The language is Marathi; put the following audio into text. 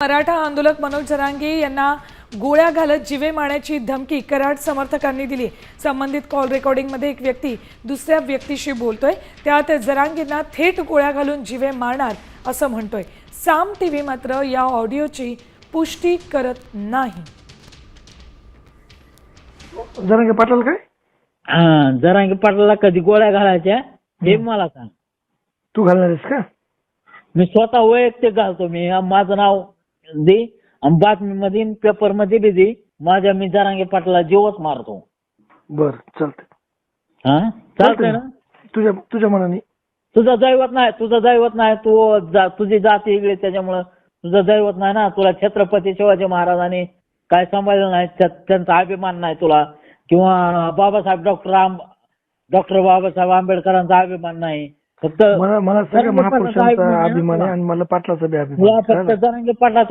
मराठा आंदोलक मनोज जरांगे यांना गोळ्या घालत जीवे मारण्याची धमकी कराड समर्थकांनी दिली। संबंधित कॉल रेकॉर्डिंग मध्ये एक व्यक्ती दुसऱ्या व्यक्तीशी बोलतोय, त्यात जरांगेंना थेट गोळ्या घालून जीवे मारणार असं म्हणतोय। साम टीव्ही मात्र या ऑडिओची पुष्टी करत नाही। जरांगे पाटला काय जरांगे पाटलाला कधी गोळ्या घालायच्या हे मला सांग। तू घालणार आहेस का? मी स्वतः वैयक्तिक घालतो। मी माझं नाव दे आणि बातमीमध्ये पेपर मध्ये बी दे। माझ्या मी जरांगे पाटलाला जीवच मारतो। बर चालतंय। चालतंय ना? तुझ्या मनाने तुझं दैवत नाही। तुझी जाती वेगळी, त्याच्यामुळं तुझं दैवत नाही ना। तुला छत्रपती शिवाजी महाराजांनी काय सांभाळलं नाही, त्यांचा अभिमान नाही तुला, किंवा डॉक्टर बाबासाहेब आंबेडकरांचा अभिमान नाही। फक्त मला सगळ्या महापुरुषांचा अभिमान आहे आणि मला पाटलाचा बी अभिमान आहे। फक्त जरांगे पाटलाचा